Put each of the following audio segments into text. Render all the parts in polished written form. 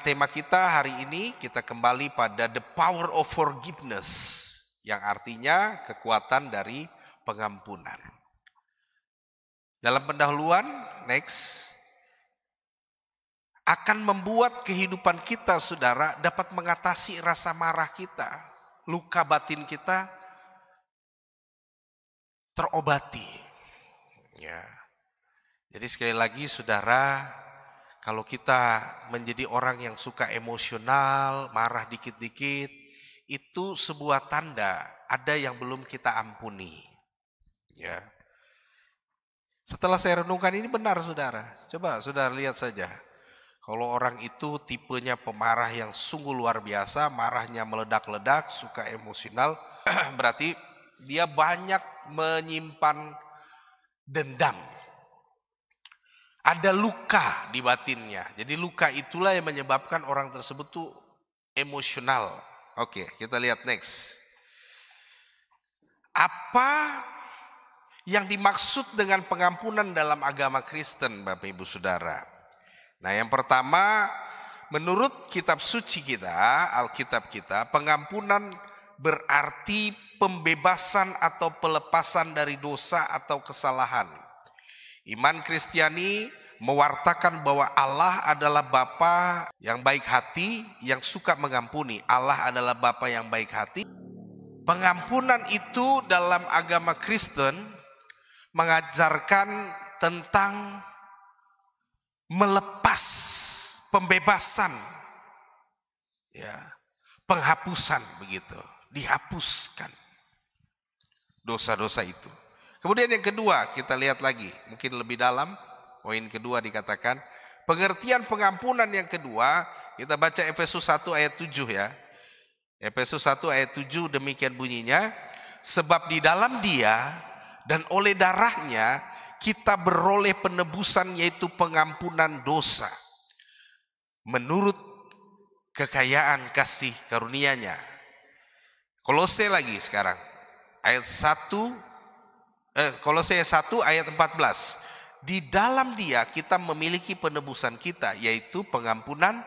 Tema kita hari ini kita kembali pada the power of forgiveness, yang artinya kekuatan dari pengampunan. Dalam pendahuluan, next, akan membuat kehidupan kita, saudara, dapat mengatasi rasa marah kita, luka batin kita terobati. Ya. Jadi sekali lagi, saudara, kalau kita menjadi orang yang suka emosional, marah dikit-dikit, itu sebuah tanda ada yang belum kita ampuni. Ya. Setelah saya renungkan ini benar, saudara. Coba saudara lihat saja. Kalau orang itu tipenya pemarah yang sungguh luar biasa, marahnya meledak-ledak, suka emosional, berarti dia banyak menyimpan dendam. Ada luka di batinnya. Jadi luka itulah yang menyebabkan orang tersebut tuh emosional. Oke, kita lihat next. Apa yang dimaksud dengan pengampunan dalam agama Kristen, Bapak Ibu Saudara? Nah, yang pertama, menurut kitab suci kita, Alkitab kita, pengampunan berarti pembebasan atau pelepasan dari dosa atau kesalahan. Iman Kristiani mewartakan bahwa Allah adalah Bapa yang baik hati, yang suka mengampuni. Allah adalah Bapa yang baik hati. Pengampunan itu dalam agama Kristen mengajarkan tentang melepas, pembebasan, ya, penghapusan begitu, dihapuskan dosa-dosa itu. Kemudian yang kedua, kita lihat lagi, mungkin lebih dalam, poin kedua dikatakan, pengertian pengampunan yang kedua, kita baca Efesus 1 ayat 7 ya. Efesus 1 ayat 7 demikian bunyinya, sebab di dalam Dia dan oleh darahnya kita beroleh penebusan yaitu pengampunan dosa. Menurut kekayaan kasih karunia-Nya. Kolose lagi sekarang, ayat 1 Kolose 1 ayat 14. Di dalam Dia kita memiliki penebusan kita, yaitu pengampunan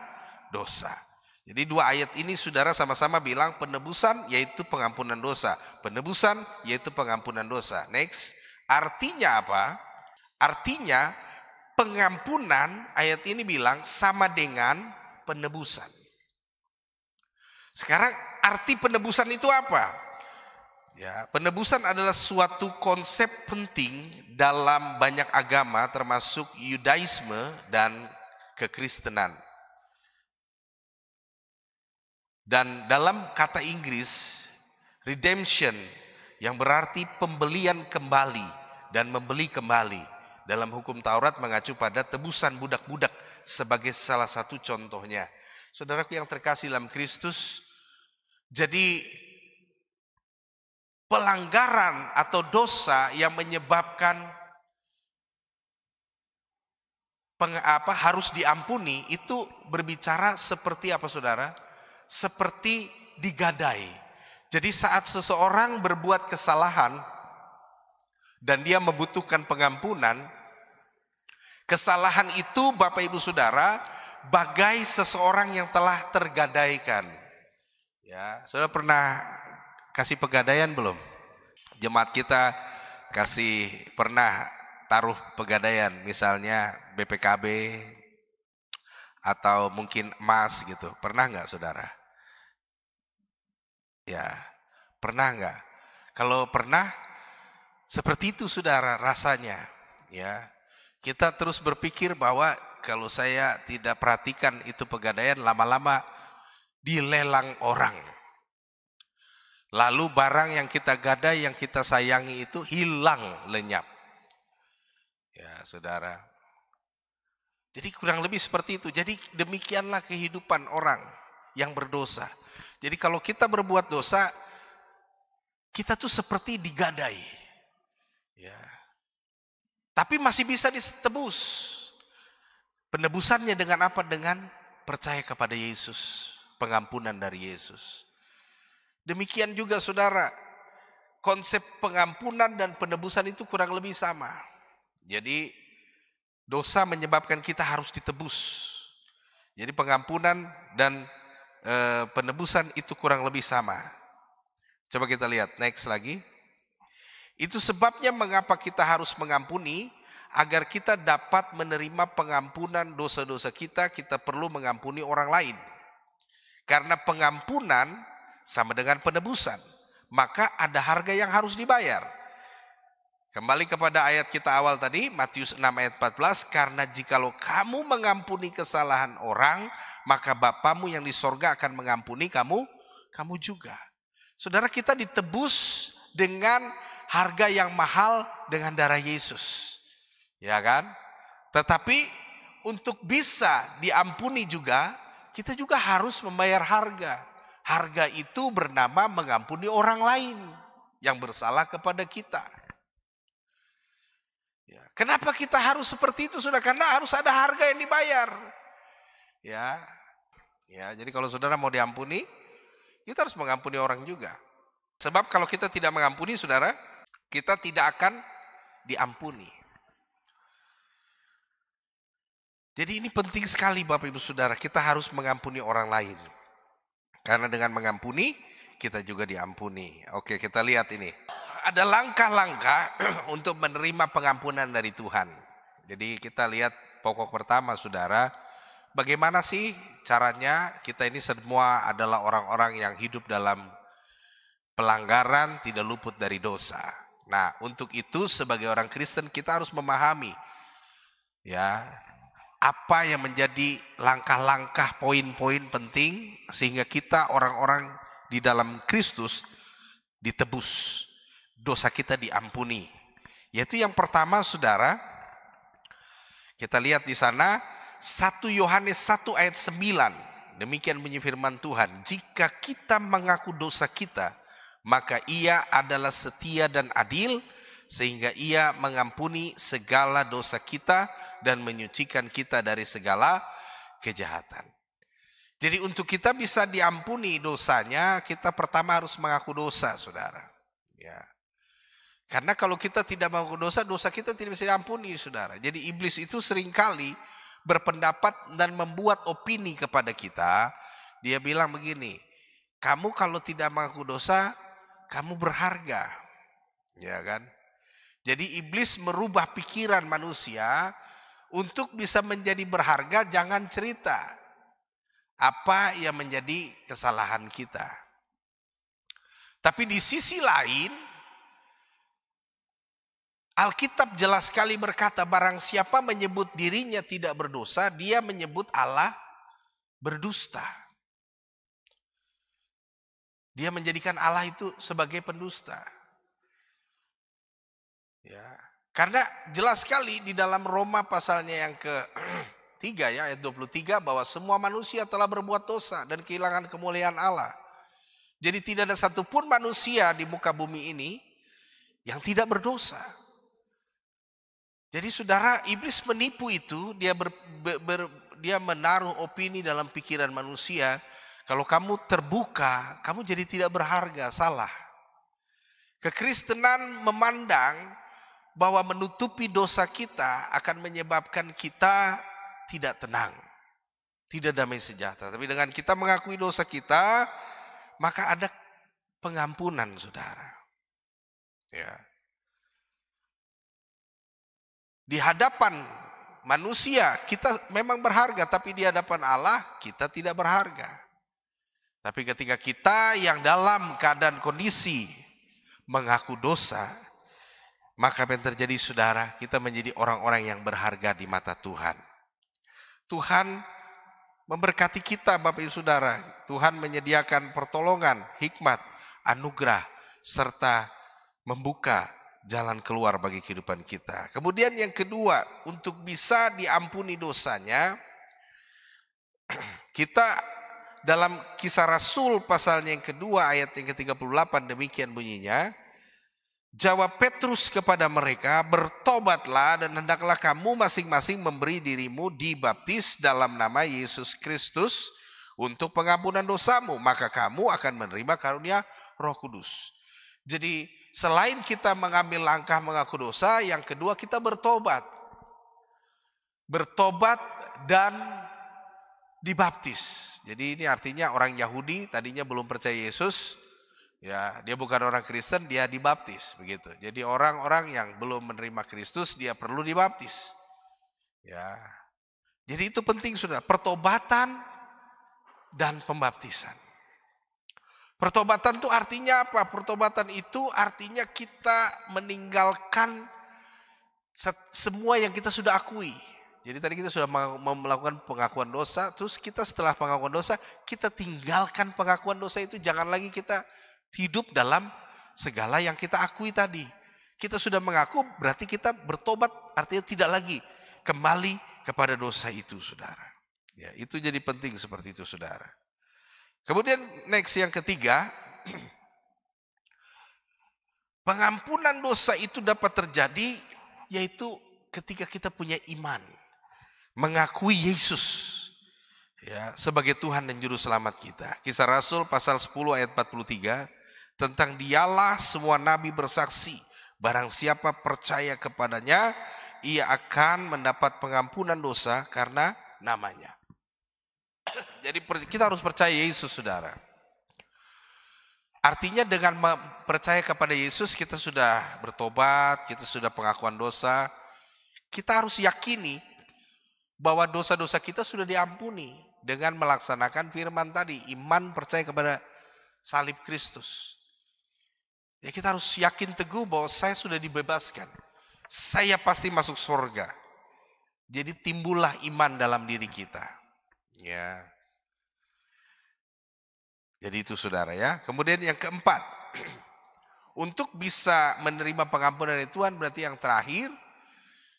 dosa. Jadi dua ayat ini saudara sama-sama bilang penebusan yaitu pengampunan dosa. Penebusan yaitu pengampunan dosa. Next. Artinya apa? Artinya pengampunan, ayat ini bilang sama dengan penebusan. Sekarang arti penebusan itu apa? Ya, penebusan adalah suatu konsep penting dalam banyak agama termasuk Yudaisme dan kekristenan. Dan dalam kata Inggris redemption yang berarti pembelian kembali dan membeli kembali, dalam hukum Taurat mengacu pada tebusan budak-budak sebagai salah satu contohnya. Saudaraku yang terkasih dalam Kristus, jadi pelanggaran atau dosa yang menyebabkan harus diampuni itu berbicara seperti apa, saudara? Seperti digadai. Jadi saat seseorang berbuat kesalahan dan dia membutuhkan pengampunan, kesalahan itu Bapak Ibu Saudara bagai seseorang yang telah tergadaikan. Ya, saudara pernah kasih pegadaian belum? Jemaat kita pernah taruh pegadaian, misalnya BPKB atau mungkin emas gitu. Pernah nggak, saudara? Ya, pernah nggak? Kalau pernah, seperti itu saudara rasanya. Ya, kita terus berpikir bahwa kalau saya tidak perhatikan itu pegadaian, lama-lama dilelang orang. Lalu barang yang kita gadai, yang kita sayangi itu hilang lenyap. Ya, saudara. Jadi kurang lebih seperti itu. Jadi demikianlah kehidupan orang yang berdosa. Jadi kalau kita berbuat dosa, kita tuh seperti digadai. Ya. Tapi masih bisa ditebus. Penebusannya dengan apa? Dengan percaya kepada Yesus. Pengampunan dari Yesus. Demikian juga saudara, konsep pengampunan dan penebusan itu kurang lebih sama. Jadi dosa menyebabkan kita harus ditebus. Jadi pengampunan dan penebusan itu kurang lebih sama. Coba kita lihat next lagi. Itu sebabnya mengapa kita harus mengampuni, agar kita dapat menerima pengampunan dosa-dosa kita perlu mengampuni orang lain. Karena pengampunan sama dengan penebusan, maka ada harga yang harus dibayar. Kembali kepada ayat kita awal tadi, Matius 6 ayat 14, karena jikalau kamu mengampuni kesalahan orang, maka Bapamu yang di sorga akan mengampuni kamu juga. Saudara, kita ditebus dengan harga yang mahal dengan darah Yesus. Ya kan? Tetapi untuk bisa diampuni juga, kita juga harus membayar harga. Harga itu bernama mengampuni orang lain yang bersalah kepada kita. Ya, kenapa kita harus seperti itu, saudara? Karena harus ada harga yang dibayar. Ya, jadi kalau saudara mau diampuni, kita harus mengampuni orang juga. Sebab kalau kita tidak mengampuni, saudara, kita tidak akan diampuni. Jadi ini penting sekali Bapak Ibu Saudara, kita harus mengampuni orang lain. Karena dengan mengampuni, kita juga diampuni. Oke, kita lihat ini. Ada langkah-langkah untuk menerima pengampunan dari Tuhan. Jadi kita lihat pokok pertama, saudara. Bagaimana sih caranya? Kita ini semua adalah orang-orang yang hidup dalam pelanggaran, tidak luput dari dosa. Nah, untuk itu sebagai orang Kristen kita harus memahami ya apa yang menjadi langkah-langkah, poin-poin penting sehingga kita orang-orang di dalam Kristus ditebus, dosa kita diampuni. Yaitu yang pertama, saudara, kita lihat di sana 1 Yohanes 1 ayat 9. Demikian bunyi firman Tuhan, jika kita mengaku dosa kita, maka Ia adalah setia dan adil sehingga Ia mengampuni segala dosa kita dan menyucikan kita dari segala kejahatan. Jadi untuk kita bisa diampuni dosanya, kita pertama harus mengaku dosa, saudara. Ya. Karena kalau kita tidak mengaku dosa, dosa kita tidak bisa diampuni, saudara. Jadi iblis itu seringkali berpendapat dan membuat opini kepada kita. Dia bilang begini, kamu kalau tidak mengaku dosa, kamu berharga. Ya kan? Jadi iblis merubah pikiran manusia untuk bisa menjadi berharga. Jangan cerita apa yang menjadi kesalahan kita. Tapi di sisi lain, Alkitab jelas sekali berkata, barang siapa menyebut dirinya tidak berdosa, dia menyebut Allah berdusta. Dia menjadikan Allah itu sebagai pendusta. Ya, karena jelas sekali di dalam Roma pasalnya yang ke-3 ya, ayat 23, bahwa semua manusia telah berbuat dosa dan kehilangan kemuliaan Allah. Jadi tidak ada satupun manusia di muka bumi ini yang tidak berdosa. Jadi saudara, iblis menipu itu, dia menaruh opini dalam pikiran manusia, kalau kamu terbuka, kamu jadi tidak berharga. Salah. Kekristenan memandang bahwa menutupi dosa kita akan menyebabkan kita tidak tenang, tidak damai sejahtera. Tapi dengan kita mengakui dosa kita, maka ada pengampunan, saudara. Ya. Di hadapan manusia kita memang berharga, tapi di hadapan Allah kita tidak berharga. Tapi ketika kita yang dalam keadaan kondisi mengaku dosa, maka apa yang terjadi, saudara? Kita menjadi orang-orang yang berharga di mata Tuhan. Tuhan memberkati kita, Bapak Ibu Saudara. Tuhan menyediakan pertolongan, hikmat, anugerah, serta membuka jalan keluar bagi kehidupan kita. Kemudian yang kedua, untuk bisa diampuni dosanya, kita dalam Kisah Rasul pasalnya yang kedua ayat yang ke-38 demikian bunyinya, jawab Petrus kepada mereka, bertobatlah dan hendaklah kamu masing-masing memberi dirimu dibaptis dalam nama Yesus Kristus untuk pengampunan dosamu, maka kamu akan menerima karunia Roh Kudus. Jadi selain kita mengambil langkah mengaku dosa, yang kedua kita bertobat. Bertobat dan dibaptis. Jadi ini artinya orang Yahudi tadinya belum percaya Yesus, ya dia bukan orang Kristen, dia dibaptis begitu. Jadi orang-orang yang belum menerima Kristus dia perlu dibaptis. Ya. Jadi itu penting sudah, pertobatan dan pembaptisan. Pertobatan itu artinya apa? Pertobatan itu artinya kita meninggalkan semua yang kita sudah akui. Jadi tadi kita sudah melakukan pengakuan dosa, terus kita setelah pengakuan dosa, kita tinggalkan pengakuan dosa itu, jangan lagi kita hidup dalam segala yang kita akui tadi. Kita sudah mengaku, berarti kita bertobat, artinya tidak lagi kembali kepada dosa itu, saudara. Ya, itu jadi penting seperti itu, saudara. Kemudian next yang ketiga, pengampunan dosa itu dapat terjadi, yaitu ketika kita punya iman. Mengakui Yesus ya sebagai Tuhan dan Juru Selamat kita. Kisah Rasul pasal 10 ayat 43, tentang dialah semua nabi bersaksi, barang siapa percaya kepadanya, ia akan mendapat pengampunan dosa karena namanya. Jadi kita harus percaya Yesus, saudara. Artinya dengan percaya kepada Yesus kita sudah bertobat, kita sudah pengakuan dosa. Kita harus yakini bahwa dosa-dosa kita sudah diampuni dengan melaksanakan firman tadi, iman percaya kepada salib Kristus. Ya, kita harus yakin teguh bahwa saya sudah dibebaskan. Saya pasti masuk surga. Jadi timbullah iman dalam diri kita. Ya. Jadi itu, saudara, ya. Kemudian yang keempat, untuk bisa menerima pengampunan dari Tuhan berarti yang terakhir,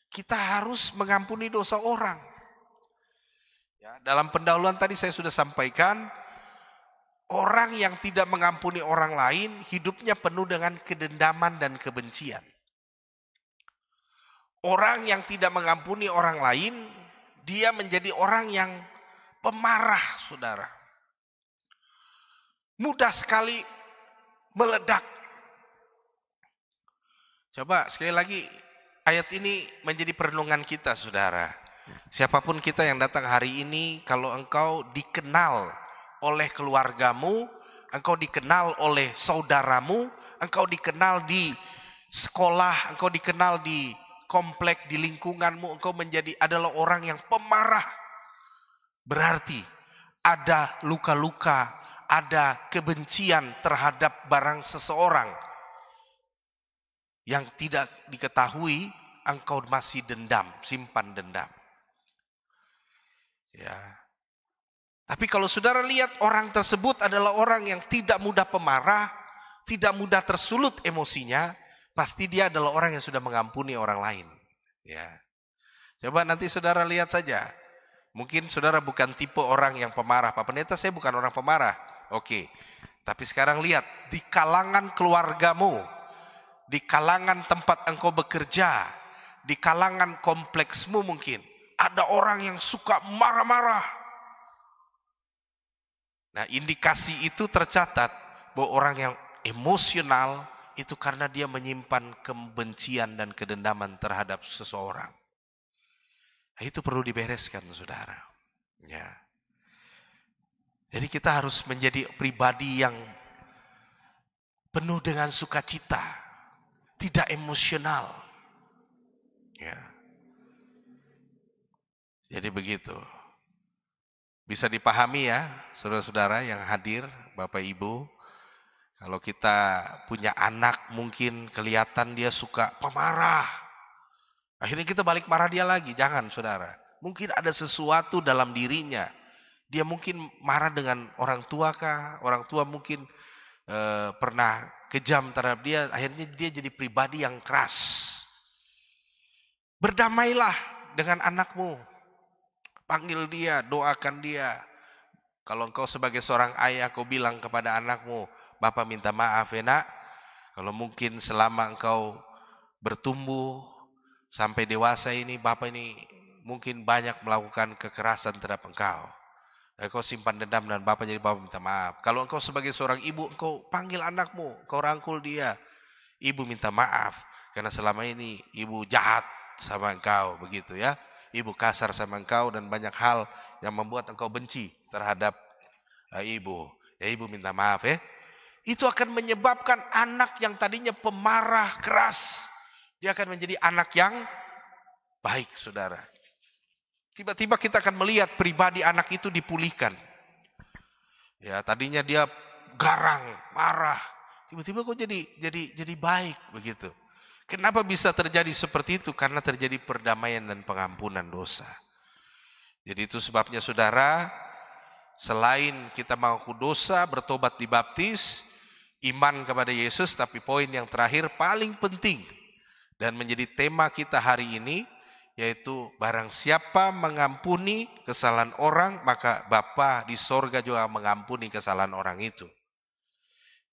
kita harus mengampuni dosa orang. Ya, dalam pendahuluan tadi saya sudah sampaikan, orang yang tidak mengampuni orang lain hidupnya penuh dengan kedendaman dan kebencian. Orang yang tidak mengampuni orang lain, dia menjadi orang yang pemarah, saudara. Mudah sekali meledak. Coba sekali lagi, ayat ini menjadi perenungan kita, saudara. Siapapun kita yang datang hari ini, kalau engkau dikenal oleh keluargamu, engkau dikenal oleh saudaramu, engkau dikenal di sekolah, engkau dikenal di komplek, di lingkunganmu, engkau adalah orang yang pemarah. Berarti ada luka-luka, ada kebencian terhadap barang seseorang yang tidak diketahui, engkau masih dendam, simpan dendam. Ya. Tapi kalau saudara lihat orang tersebut adalah orang yang tidak mudah pemarah, tidak mudah tersulut emosinya, pasti dia adalah orang yang sudah mengampuni orang lain. Ya. Coba nanti saudara lihat saja. Mungkin saudara bukan tipe orang yang pemarah. Pak Pendeta, saya bukan orang pemarah. Oke. Tapi sekarang lihat, di kalangan keluargamu, di kalangan tempat engkau bekerja, di kalangan kompleksmu mungkin, ada orang yang suka marah-marah. Nah, indikasi itu tercatat bahwa orang yang emosional itu karena dia menyimpan kebencian dan kedendaman terhadap seseorang. Nah, itu perlu dibereskan, saudara. Ya. Jadi kita harus menjadi pribadi yang penuh dengan sukacita, tidak emosional. Ya. Jadi begitu. Bisa dipahami ya, saudara-saudara yang hadir, Bapak Ibu. Kalau kita punya anak mungkin kelihatan dia suka pemarah. Akhirnya kita balik marah dia lagi, jangan, saudara. Mungkin ada sesuatu dalam dirinya. Dia mungkin marah dengan orang tua kah? Orang tua mungkin pernah kejam terhadap dia, akhirnya dia jadi pribadi yang keras. Berdamailah dengan anakmu. Panggil dia, doakan dia. Kalau engkau sebagai seorang ayah, kau bilang kepada anakmu, Bapak minta maaf ya nak, kalau mungkin selama engkau bertumbuh sampai dewasa ini, Bapak ini mungkin banyak melakukan kekerasan terhadap engkau. Engkau simpan dendam dan Bapak jadi Bapak minta maaf. Kalau engkau sebagai seorang ibu, engkau panggil anakmu, engkau rangkul dia. Ibu minta maaf, karena selama ini ibu jahat sama engkau, begitu ya. ibu kasar sama engkau dan banyak hal yang membuat engkau benci terhadap ibu. Ya ibu minta maaf ya. Itu akan menyebabkan anak yang tadinya pemarah, keras, dia akan menjadi anak yang baik, saudara. Tiba-tiba kita akan melihat pribadi anak itu dipulihkan. Ya, tadinya dia garang, marah, tiba-tiba kok jadi baik begitu. Kenapa bisa terjadi seperti itu? Karena terjadi perdamaian dan pengampunan dosa. Jadi itu sebabnya saudara, selain kita mengaku dosa, bertobat, dibaptis, iman kepada Yesus, tapi poin yang terakhir paling penting dan menjadi tema kita hari ini, yaitu barang siapa mengampuni kesalahan orang, maka Bapa di sorga juga mengampuni kesalahan orang itu.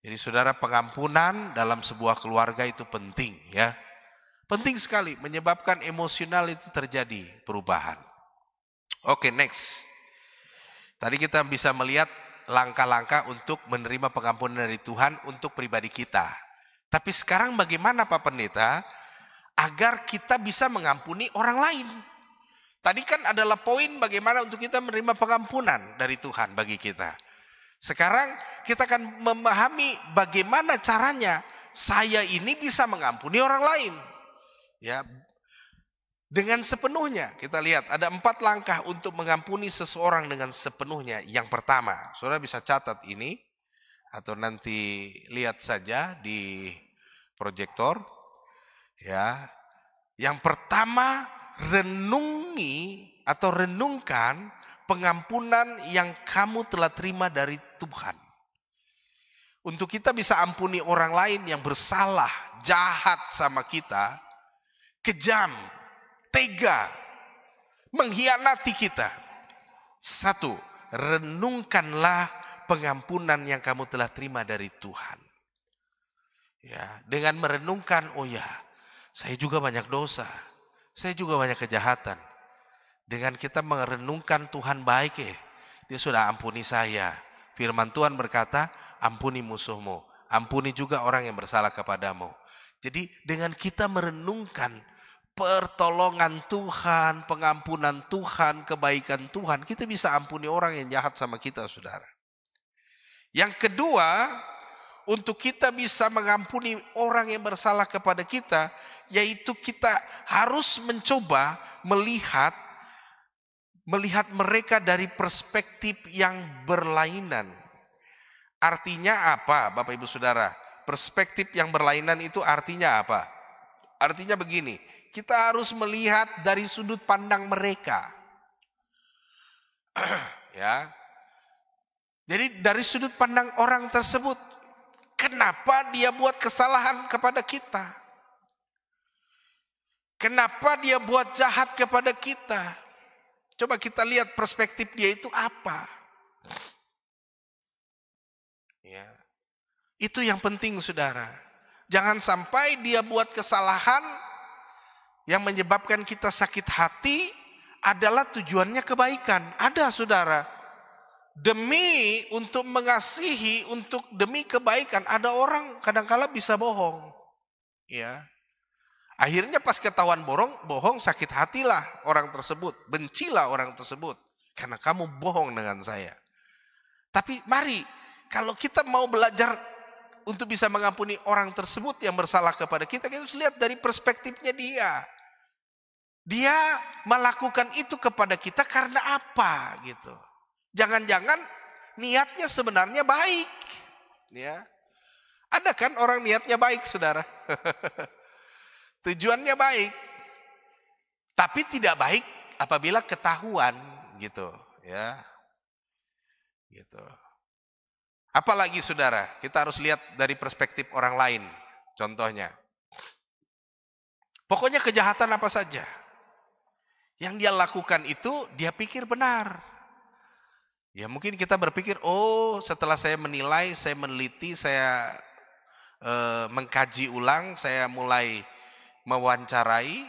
Jadi saudara, pengampunan dalam sebuah keluarga itu penting ya. Penting sekali, menyebabkan emosional itu terjadi perubahan. Oke, next. Tadi kita bisa melihat langkah-langkah untuk menerima pengampunan dari Tuhan untuk pribadi kita. Tapi sekarang bagaimana Pak Pendeta agar kita bisa mengampuni orang lain? Tadi kan adalah poin bagaimana untuk kita menerima pengampunan dari Tuhan bagi kita. Sekarang kita akan memahami bagaimana caranya saya ini bisa mengampuni orang lain. Ya, dengan sepenuhnya. Kita lihat ada 4 langkah untuk mengampuni seseorang dengan sepenuhnya. Yang pertama, saudara bisa catat ini atau nanti lihat saja di proyektor. Ya, yang pertama, renungi atau renungkan pengampunan yang kamu telah terima dari Tuhan. Untuk kita bisa ampuni orang lain yang bersalah, jahat sama kita, kejam, tega, mengkhianati kita. 1, renungkanlah pengampunan yang kamu telah terima dari Tuhan. Ya, dengan merenungkan, oh ya, saya juga banyak dosa, saya juga banyak kejahatan. Dengan kita merenungkan Tuhan baik Dia sudah ampuni saya. Firman Tuhan berkata, ampuni musuhmu, ampuni juga orang yang bersalah kepadamu. Jadi dengan kita merenungkan pertolongan Tuhan, pengampunan Tuhan, kebaikan Tuhan, kita bisa ampuni orang yang jahat sama kita, saudara. Yang kedua, untuk kita bisa mengampuni orang yang bersalah kepada kita, yaitu kita harus mencoba melihat mereka dari perspektif yang berlainan. Artinya apa, Bapak Ibu Saudara? Perspektif yang berlainan itu artinya apa? Artinya begini, kita harus melihat dari sudut pandang mereka. Ya. Jadi dari sudut pandang orang tersebut, kenapa dia buat kesalahan kepada kita? Kenapa dia buat jahat kepada kita? Coba kita lihat perspektif dia itu apa. Ya. Itu yang penting, saudara. Jangan sampai dia buat kesalahan yang menyebabkan kita sakit hati adalah tujuannya kebaikan. Ada, saudara. Demi untuk mengasihi, demi kebaikan, ada orang kadangkala bisa bohong. Ya. Akhirnya pas ketahuan bohong, sakit hatilah orang tersebut, bencilah orang tersebut karena kamu bohong dengan saya. Tapi mari, kalau kita mau belajar untuk bisa mengampuni orang tersebut yang bersalah kepada kita, kita harus lihat dari perspektifnya dia. Dia melakukan itu kepada kita karena apa gitu. Jangan-jangan niatnya sebenarnya baik. Ya. Ada kan orang niatnya baik, saudara? Tujuannya baik, tapi tidak baik apabila ketahuan, gitu, ya, gitu. Apalagi saudara, kita harus lihat dari perspektif orang lain. Contohnya, pokoknya kejahatan apa saja yang dia lakukan itu dia pikir benar. Ya mungkin kita berpikir, oh setelah saya menilai, saya meneliti, saya mengkaji ulang, saya mulai mewawancarai,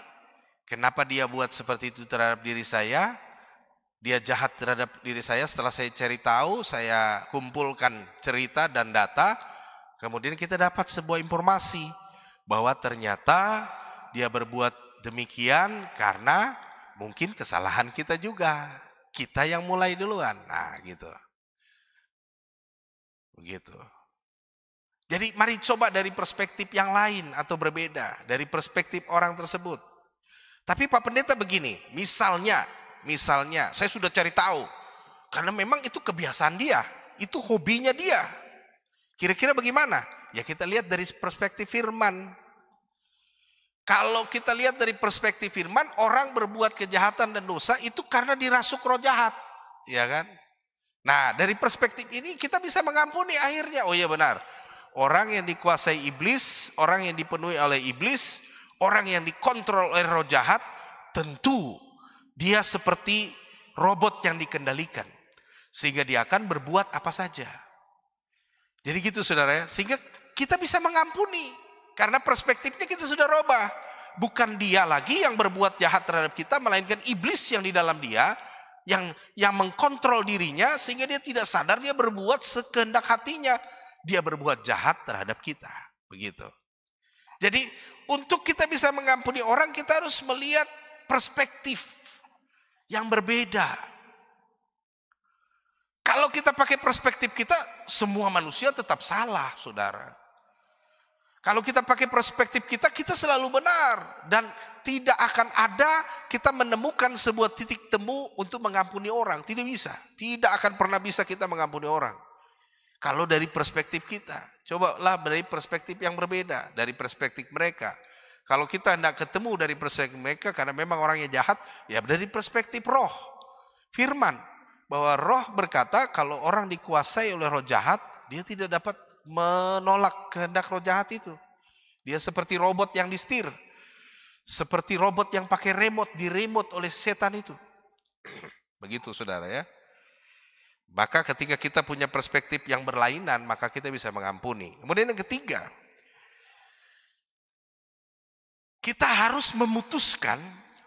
kenapa dia buat seperti itu terhadap diri saya, dia jahat terhadap diri saya. Setelah saya cari tahu, saya kumpulkan cerita dan data, kemudian kita dapat sebuah informasi bahwa ternyata dia berbuat demikian karena mungkin kesalahan kita juga. Kita yang mulai duluan. Nah, gitu. Begitu. Jadi mari coba dari perspektif yang lain atau berbeda. Dari perspektif orang tersebut. Tapi Pak Pendeta begini, misalnya saya sudah cari tahu. Karena memang itu kebiasaan dia. Itu hobinya dia. Kira-kira bagaimana? Ya kita lihat dari perspektif firman. Kalau kita lihat dari perspektif firman, orang berbuat kejahatan dan dosa itu karena dirasuk roh jahat. Ya kan? Nah, dari perspektif ini kita bisa mengampuni akhirnya. Oh iya benar. Orang yang dikuasai iblis, orang yang dipenuhi oleh iblis, orang yang dikontrol oleh roh jahat, tentu dia seperti robot yang dikendalikan. Sehingga dia akan berbuat apa saja. Jadi gitu saudara ya. Sehingga kita bisa mengampuni. Karena perspektifnya kita sudah rubah. Bukan dia lagi yang berbuat jahat terhadap kita, melainkan iblis yang di dalam dia, yang mengkontrol dirinya, sehingga dia tidak sadar dia berbuat sekehendak hatinya. Dia berbuat jahat terhadap kita. Begitu. Jadi untuk kita bisa mengampuni orang, kita harus melihat perspektif yang berbeda. Kalau kita pakai perspektif kita, semua manusia tetap salah, saudara. Kalau kita pakai perspektif kita, kita selalu benar. Dan tidak akan ada kita menemukan sebuah titik temu untuk mengampuni orang. Tidak bisa. Tidak akan pernah bisa kita mengampuni orang. Kalau dari perspektif kita. Cobalah dari perspektif yang berbeda. Dari perspektif mereka. Kalau kita tidak ketemu dari perspektif mereka, karena memang orangnya jahat, ya dari perspektif roh. Firman. Bahwa roh berkata, kalau orang dikuasai oleh roh jahat, dia tidak dapat menolak kehendak roh jahat itu. Dia seperti robot yang disetir. Seperti robot yang pakai remote, diremote oleh setan itu. Begitu saudara ya. Maka ketika kita punya perspektif yang berlainan, maka kita bisa mengampuni. Kemudian yang ketiga, kita harus memutuskan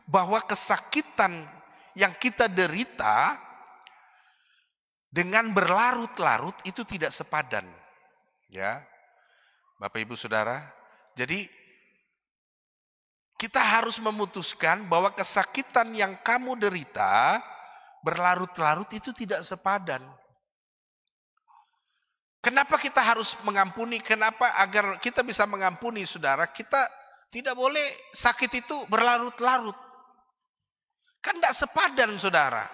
bahwa kesakitan yang kita derita dengan berlarut-larut itu tidak sepadan. Ya, Bapak Ibu Saudara. Jadi kita harus memutuskan bahwa kesakitan yang kamu derita berlarut-larut itu tidak sepadan. Kenapa kita harus mengampuni? Kenapa agar kita bisa mengampuni saudara? Kita tidak boleh sakit itu berlarut-larut. Kan tidak sepadan saudara.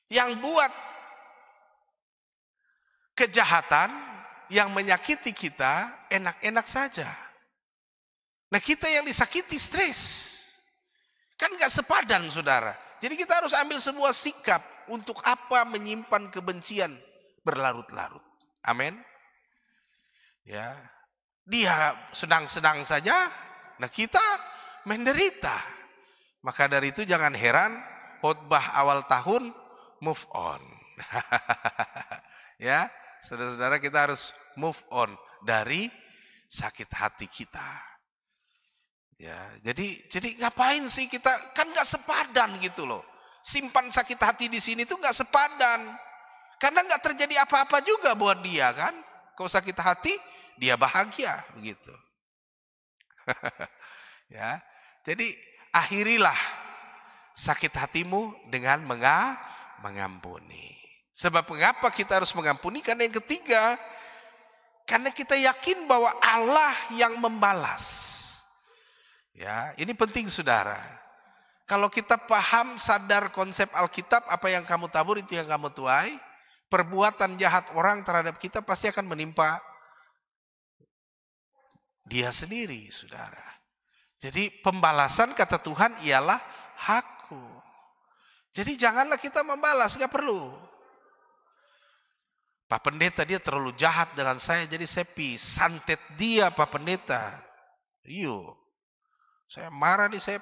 Yang buat kejahatan yang menyakiti kita enak-enak saja. Nah kita yang disakiti stres. Kan gak sepadan saudara. Jadi kita harus ambil sebuah sikap. Untuk apa menyimpan kebencian berlarut-larut. Amin. Ya, dia senang-senang saja. Nah kita menderita. Maka dari itu jangan heran. Khotbah awal tahun move on. Ya, saudara-saudara kita harus move on dari sakit hati kita. Ya, jadi ngapain sih kita kan nggak sepadan gitu loh. Simpan sakit hati di sini tuh nggak sepadan. Karena nggak terjadi apa-apa juga buat dia kan. Kalau sakit hati dia bahagia begitu. Ya, jadi akhirilah sakit hatimu dengan mengampuni. Sebab mengapa kita harus mengampuni? Karena yang ketiga, karena kita yakin bahwa Allah yang membalas. Ya, ini penting saudara. Kalau kita paham, sadar konsep Alkitab, apa yang kamu tabur itu yang kamu tuai. Perbuatan jahat orang terhadap kita pasti akan menimpa dia sendiri, saudara. Jadi pembalasan kata Tuhan ialah hakku. Jadi janganlah kita membalas, gak perlu. Pak Pendeta dia terlalu jahat dengan saya, jadi saya santet dia Pak Pendeta. Iyo, saya marah nih, saya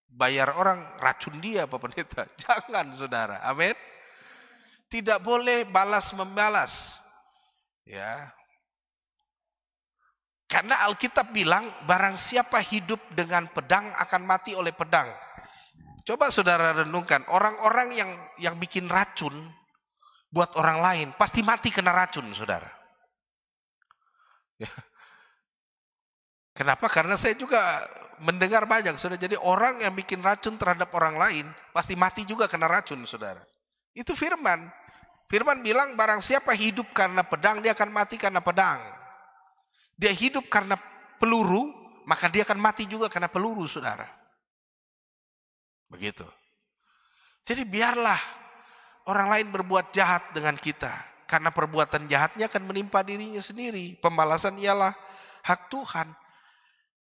bayar orang racun dia Pak Pendeta. Jangan saudara, amin. Tidak boleh balas membalas. Ya. Karena Alkitab bilang barang siapa hidup dengan pedang akan mati oleh pedang. Coba saudara renungkan, orang-orang yang bikin racun buat orang lain pasti mati kena racun saudara. Ya. Kenapa? Karena saya juga mendengar banyak, saudara. Jadi orang yang bikin racun terhadap orang lain pasti mati juga kena racun, saudara. Itu firman. Firman bilang barang siapa hidup karena pedang, dia akan mati karena pedang. Dia hidup karena peluru, maka dia akan mati juga karena peluru, saudara. Begitu. Jadi biarlah orang lain berbuat jahat dengan kita, karena perbuatan jahatnya akan menimpa dirinya sendiri. Pembalasan ialah hak Tuhan.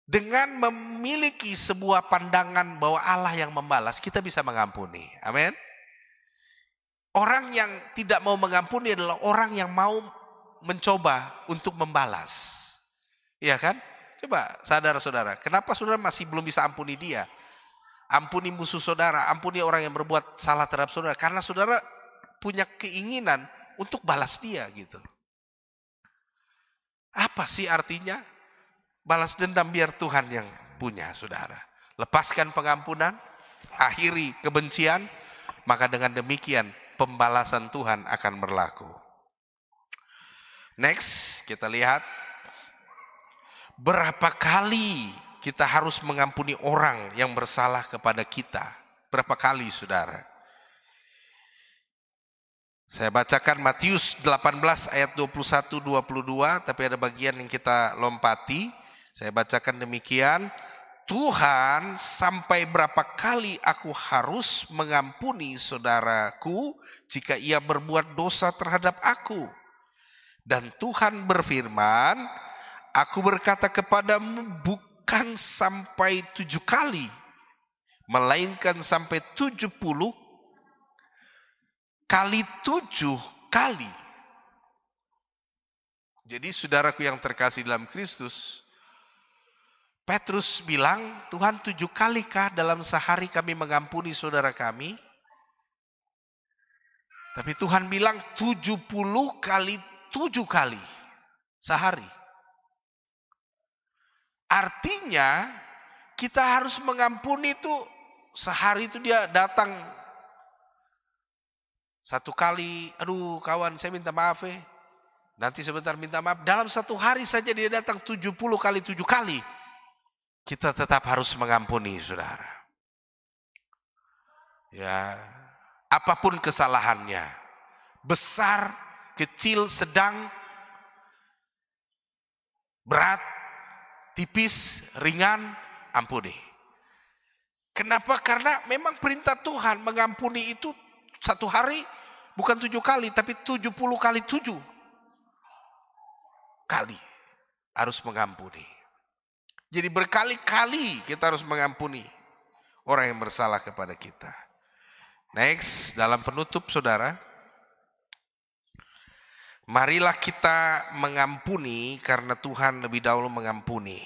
Dengan memiliki sebuah pandangan bahwa Allah yang membalas, kita bisa mengampuni. Amin. Orang yang tidak mau mengampuni adalah orang yang mau mencoba untuk membalas. Iya kan? Coba saudara-saudara, kenapa saudara masih belum bisa ampuni dia? Ampuni musuh saudara, ampuni orang yang berbuat salah terhadap saudara. Karena saudara punya keinginan untuk balas dia gitu. Apa sih artinya? Balas dendam biar Tuhan yang punya, saudara. Lepaskan pengampunan, akhiri kebencian, maka dengan demikian pembalasan Tuhan akan berlaku. Next, kita lihat berapa kali kita harus mengampuni orang yang bersalah kepada kita. Berapa kali, saudara? Saya bacakan Matius 18 ayat 21-22, tapi ada bagian yang kita lompati. Saya bacakan demikian. Tuhan, sampai berapa kali aku harus mengampuni saudaraku jika ia berbuat dosa terhadap aku? Dan Tuhan berfirman, aku berkata kepadamu bukan sampai 7 kali, melainkan sampai 70 kali 7 kali. Jadi saudaraku yang terkasih dalam Kristus, Petrus bilang, Tuhan 7 kalikah dalam sehari kami mengampuni saudara kami? Tapi Tuhan bilang 70 kali 7 kali sehari. Artinya kita harus mengampuni itu sehari itu dia datang 1 kali, aduh kawan saya minta maaf nanti sebentar minta maaf. Dalam 1 hari saja dia datang 70 kali 7 kali. Kita tetap harus mengampuni, saudara. Ya, apapun kesalahannya, besar, kecil, sedang, berat, tipis, ringan, ampuni. Kenapa? Karena memang perintah Tuhan mengampuni itu 1 hari bukan 7 kali, tapi 70 kali 7 kali harus mengampuni. Jadi berkali-kali kita harus mengampuni orang yang bersalah kepada kita. Next, dalam penutup saudara, marilah kita mengampuni karena Tuhan lebih dahulu mengampuni.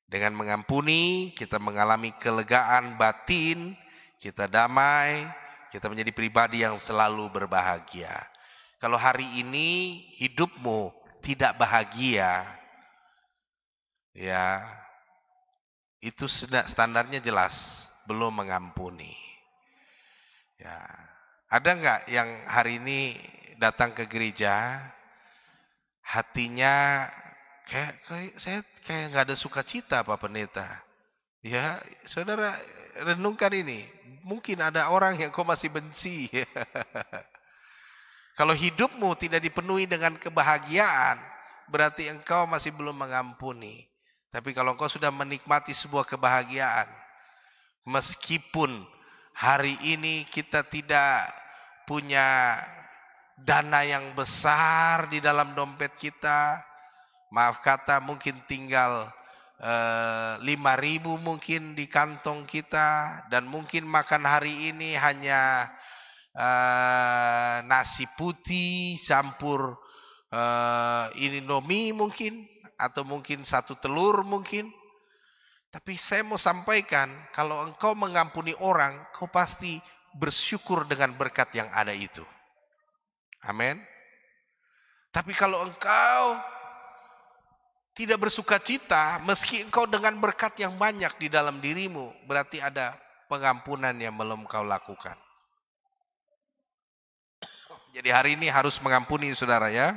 Dengan mengampuni, kita mengalami kelegaan batin, kita damai, kita menjadi pribadi yang selalu berbahagia. Kalau hari ini hidupmu tidak bahagia, ya itu standarnya jelas, belum mengampuni. Ya, ada nggak yang hari ini datang ke gereja, hatinya saya kayak nggak ada sukacita Pak Pendeta. Ya, saudara renungkan ini. Mungkin ada orang yang kau masih benci. Kalau hidupmu tidak dipenuhi dengan kebahagiaan, berarti engkau masih belum mengampuni. Tapi kalau engkau sudah menikmati sebuah kebahagiaan, meskipun hari ini kita tidak punya dana yang besar di dalam dompet kita, maaf kata mungkin tinggal 5.000 mungkin di kantong kita, dan mungkin makan hari ini hanya nasi putih campur Indomie mungkin, atau mungkin 1 telur mungkin. Tapi saya mau sampaikan, kalau engkau mengampuni orang, kau pasti bersyukur dengan berkat yang ada itu. Amin. Tapi kalau engkau tidak bersuka cita, meski engkau dengan berkat yang banyak di dalam dirimu, berarti ada pengampunan yang belum kau lakukan. Jadi hari ini harus mengampuni saudara ya.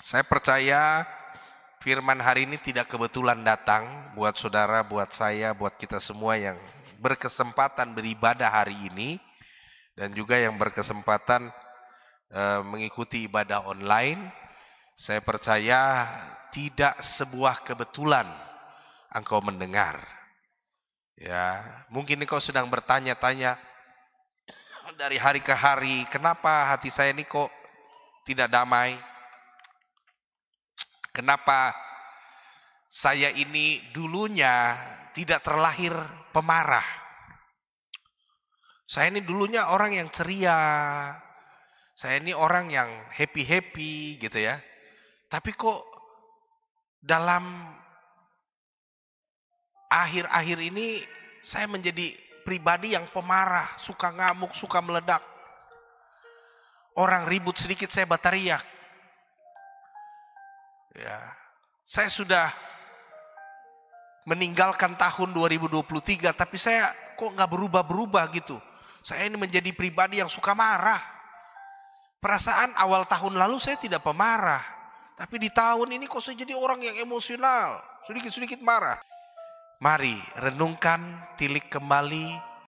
Saya percaya firman hari ini tidak kebetulan datang buat saudara, buat saya, buat kita semua yang berkesempatan beribadah hari ini dan juga yang berkesempatan mengikuti ibadah online. Saya percaya tidak sebuah kebetulan engkau mendengar. Ya, mungkin engkau sedang bertanya-tanya dari hari ke hari, kenapa hati saya ini kok tidak damai? Kenapa saya ini dulunya tidak terlahir pemarah? Saya ini dulunya orang yang ceria. Saya ini orang yang happy-happy gitu ya. Tapi kok dalam akhir-akhir ini saya menjadi pribadi yang pemarah, suka ngamuk, suka meledak. Orang ribut sedikit saya batariak. Ya, saya sudah meninggalkan tahun 2023, tapi saya kok nggak berubah-berubah gitu. Saya ini menjadi pribadi yang suka marah. Perasaan awal tahun lalu saya tidak pemarah, tapi di tahun ini kok saya jadi orang yang emosional, sedikit-sedikit marah. Mari renungkan, tilik kembali